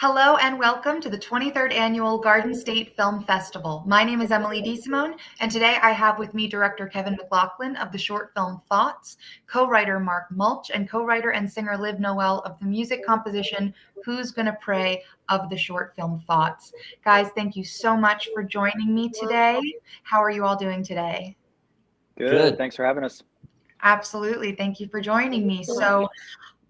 Hello and welcome to the 23rd Annual Garden State Film Festival. My name is Emily DeSimone, and today I have with me director Kevin McLaughlin of the short film Thoughts, co-writer Mark Mulch, and co-writer and singer Liv Noel of the music composition Who's Gonna Pray of the short film Thoughts. Guys, thank you so much for joining me today. How are you all doing today? Good. Thanks for having us. Absolutely. Thank you for joining me. So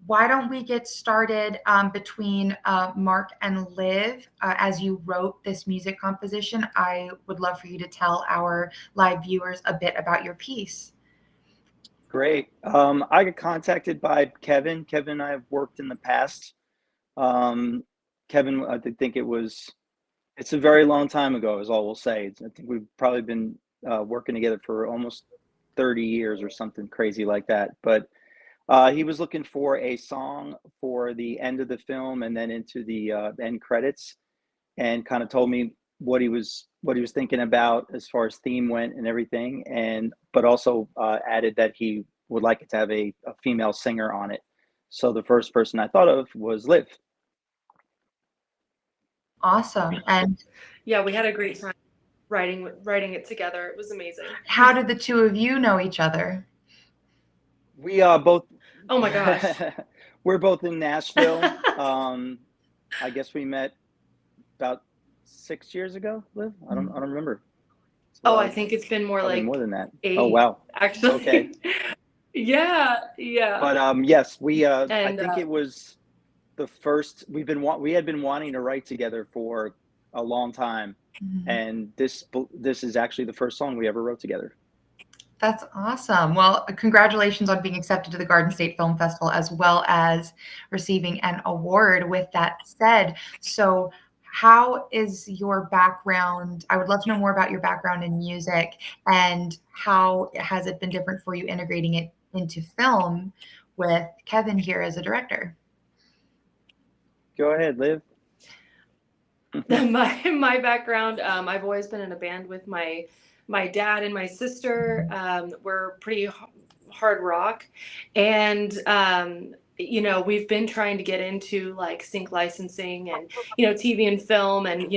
why don't we get started between Mark and Liv? As you wrote this music composition, I would love for you to tell our live viewers a bit about your piece. Great. I got contacted by Kevin. Kevin and I have worked in the past. Kevin, I think it's a very long time ago, is all we'll say. I think we've probably been working together for almost 30 years or something crazy like that. But he was looking for a song for the end of the film and then into the end credits, and kind of told me what he was thinking about as far as theme went and everything, but also added that he would like it to have a female singer on it. So the first person I thought of was Liv. Awesome. And yeah, we had a great time writing it together. It was amazing. How did the two of you know each other? We both. Oh my gosh. We're both in Nashville. I guess we met about 6 years ago, Liv. I don't remember. So I think it's been more than that. 8. Oh wow. Actually. Okay. Yeah. But yes, we. I think it was the first. We had been wanting to write together for a long time, and this is actually the first song we ever wrote together. That's awesome. Well, congratulations on being accepted to the Garden State Film Festival, as well as receiving an award. With that said, so how is your background? I would love to know more about your background in music, and how has it been different for you integrating it into film with Kevin here as a director? Go ahead, Liv. My background, I've always been in a band with my dad and my sister. We're pretty hard rock, and we've been trying to get into like sync licensing and TV and film. And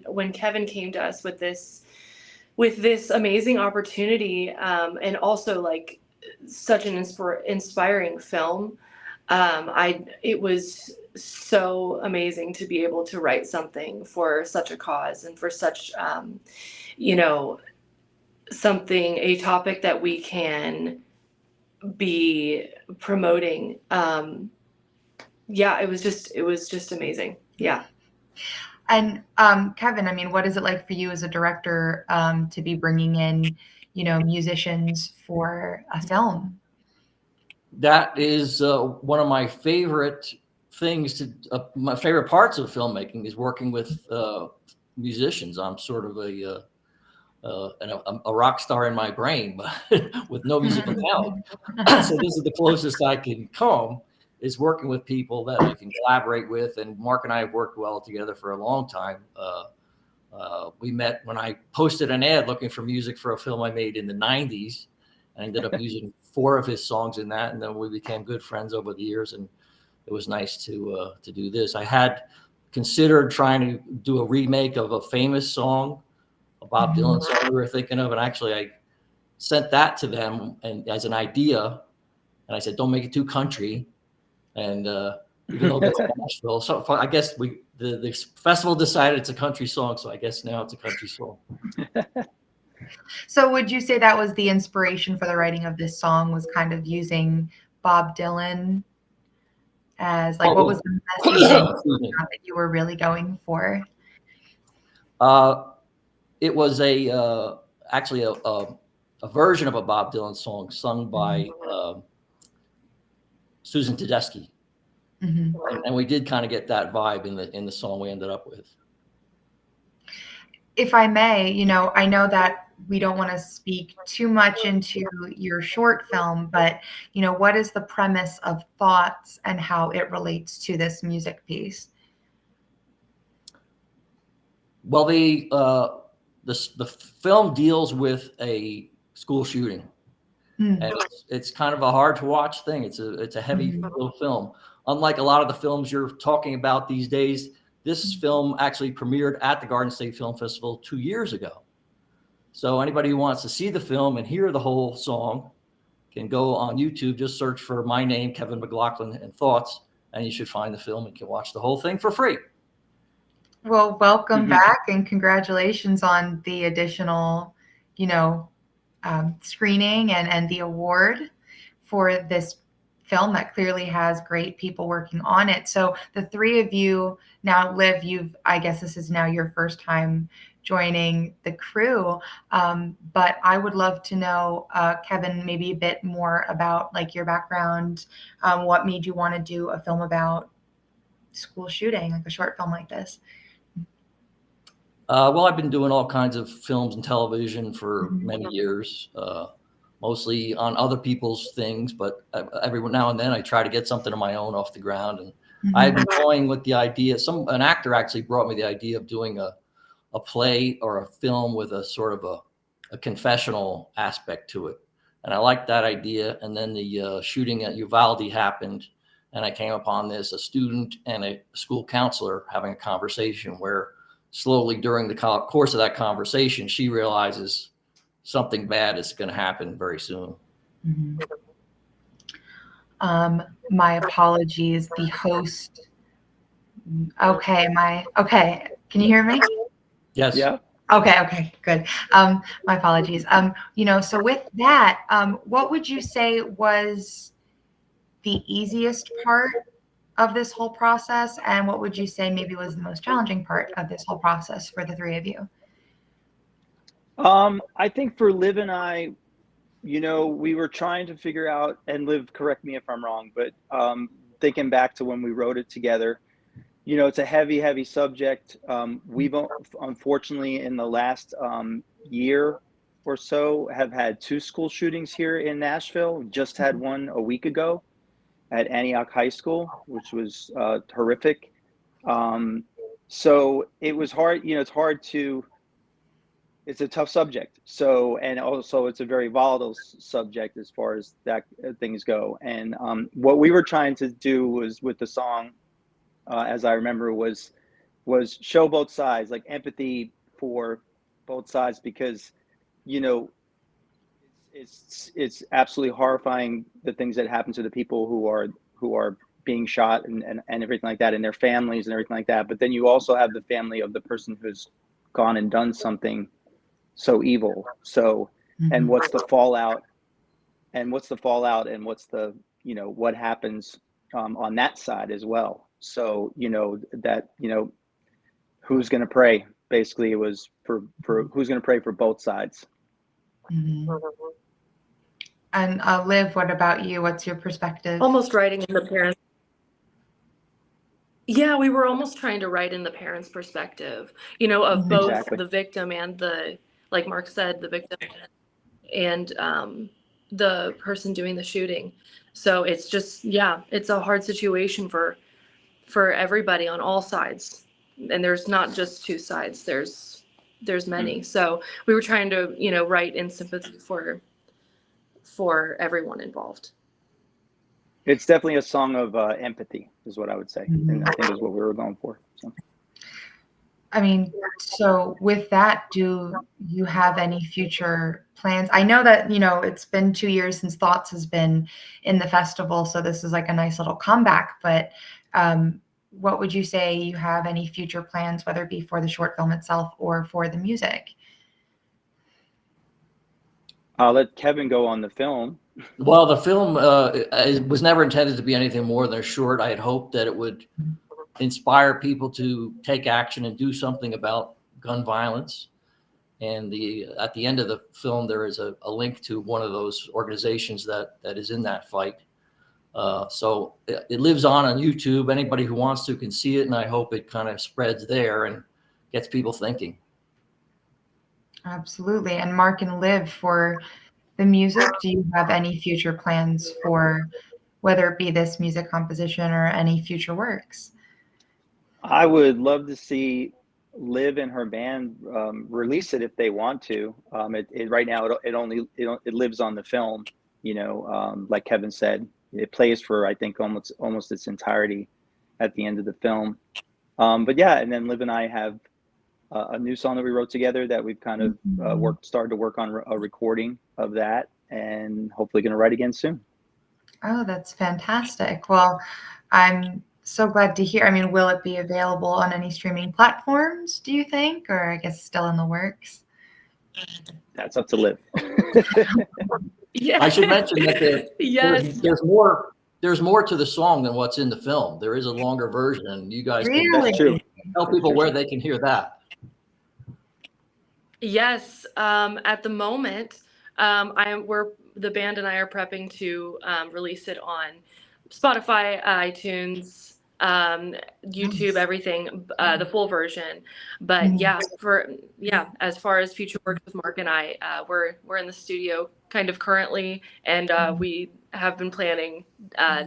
when Kevin came to us with this amazing opportunity, and also like such an inspiring film, it was so amazing to be able to write something for such a cause and for such a topic that we can be promoting. It was just amazing. Yeah. And Kevin, I mean, what is it like for you as a director to be bringing in, musicians for a film? That is one of my favorite things my favorite parts of filmmaking is working with musicians. I'm sort of a rock star in my brain, but with no musical talent. So this is the closest I can come, is working with people that I can collaborate with. And Mark and I have worked well together for a long time. We met when I posted an ad looking for music for a film I made in the 90s. I ended up using 4 of his songs in that, and then we became good friends over the years. And it was nice to do this. I had considered trying to do a remake of a famous song, a Bob Dylan song we were thinking of, and actually I sent that to them and as an idea, and I said, don't make it too country. And even though it's Nashville, so I guess the festival decided it's a country song, so I guess now it's a country song. So would you say that was the inspiration for the writing of this song, was kind of using Bob Dylan as like, what was the message that you were really going for? It was actually a version of a Bob Dylan song sung by Susan Tedeschi. And we did kind of get that vibe in the song we ended up with. If I may, I know that we don't want to speak too much into your short film, but, what is the premise of Thoughts and how it relates to this music piece? Well, the film deals with a school shooting, and it's kind of a hard to watch thing. It's a heavy film. Unlike a lot of the films you're talking about these days, This film actually premiered at the Garden State Film Festival 2 years ago. So anybody who wants to see the film and hear the whole song can go on YouTube, just search for my name, Kevin McLaughlin, and Thoughts, and you should find the film and can watch the whole thing for free. Well, welcome back and congratulations on the additional, screening and the award for this film that clearly has great people working on it. So the three of you now, Liv, I guess this is now your first time joining the crew. But I would love to know, Kevin, maybe a bit more about like your background, what made you want to do a film about school shooting, like a short film like this? Well, I've been doing all kinds of films and television for many years, mostly on other people's things, but every now and then I try to get something of my own off the ground. And I've been toying with the idea. An actor actually brought me the idea of doing a play or a film with a sort of a confessional aspect to it. And I liked that idea. And then the shooting at Uvalde happened, and I came upon this, a student and a school counselor having a conversation where slowly during the course of that conversation, she realizes something bad is going to happen very soon. My apologies, the host. Okay, can you hear me? Yes. Yeah. Okay, good. My apologies. So with that, what would you say was the easiest part of this whole process, and what would you say maybe was the most challenging part of this whole process for the three of you? I think for Liv and I, we were trying to figure out, and Liv, correct me if I'm wrong, but thinking back to when we wrote it together, it's a heavy subject. We've unfortunately in the last year or so have had 2 school shootings here in Nashville. Just had one a week ago at Antioch High School, which was horrific. So it was hard, it's a tough subject. So, and also it's a very volatile subject as far as that things go. And what we were trying to do was with the song, as I remember, was show both sides, like empathy for both sides, because, it's absolutely horrifying, the things that happen to the people who are being shot and everything like that, and their families and everything like that. But then you also have the family of the person who's gone and done something so evil. So, and what's the fallout, and what's the, what happens on that side as well. So, who's going to pray? Basically, it was for who's going to pray for both sides. And Liv, what about you? What's your perspective? Almost writing in the parents. Yeah, we were almost trying to write in the parents' perspective, of both the victim and like Mark said, the victim and the person doing the shooting. So it's just, it's a hard situation for everybody on all sides. And there's not just 2 sides, there's many. So we were trying to, write in sympathy for everyone involved. It's definitely a song of empathy, is what I would say, and I think is what we were going for. So. I mean, so with that, do you have any future plans? I know that, it's been 2 years since Thoughts has been in the festival, so this is like a nice little comeback, but what would you say you have any future plans, whether it be for the short film itself or for the music? I'll let Kevin go on the film. Well, the film it was never intended to be anything more than a short. I had hoped that it would inspire people to take action and do something about gun violence. And at the end of the film, there is a link to one of those organizations that is in that fight. So it lives on YouTube. Anybody who wants to can see it, and I hope it kind of spreads there and gets people thinking. Absolutely. And Mark and Liv, for the music, do you have any future plans for whether it be this music composition or any future works? I would love to see Liv and her band release it if they want to. Right now it lives on the film. Like Kevin said, it plays for I think almost its entirety at the end of the film. But yeah, and then Liv and I have a new song that we wrote together that we've kind of started to work on a recording of that, and hopefully going to write again soon. Oh, that's fantastic. Well, I'm so glad to hear. I mean, will it be available on any streaming platforms, do you think? Or I guess still in the works? That's up to Liv. Yeah. I should mention that Yes. there's more to the song than what's in the film. There is a longer version. You guys can That's true. tell people where they can hear that. Yes. At the moment, the band and I are prepping to release it on Spotify, iTunes, YouTube, Nice. everything, the full version. But as far as future work with Mark and I, we're in the studio kind of currently, and we have been planning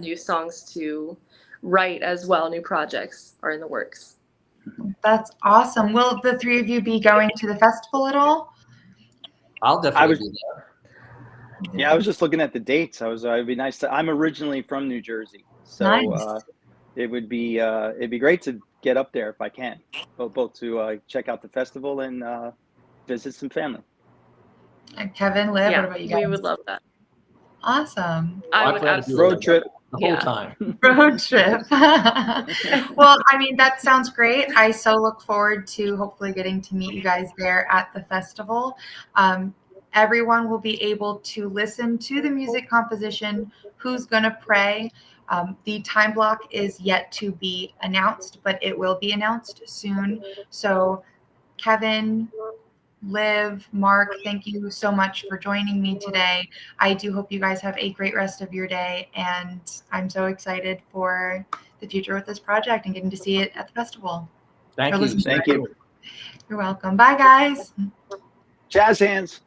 new songs to write as well. New projects are in the works. That's awesome. Will the three of you be going to the festival at all? I'll definitely be there. Yeah, I was just looking at the dates. It'd be nice to. I'm originally from New Jersey, so Nice. it'd be great to get up there if I can, both to check out the festival and visit some family. And Kevin, Liv, what about you guys? We would love that. Awesome. I I would plan to do absolutely road trip the whole Yeah. time. Road trip. Well, I mean, that sounds great. I so look forward to hopefully getting to meet you guys there at the festival. Everyone will be able to listen to the music composition, Who's Gonna Pray. The time block is yet to be announced, but it will be announced soon. So Kevin, Liv, Mark, thank you so much for joining me today. I do hope you guys have a great rest of your day, and I'm so excited for the future with this project and getting to see it at the festival. Thank Or you. listen to Thank it. you. You're welcome. Bye, guys. Jazz hands.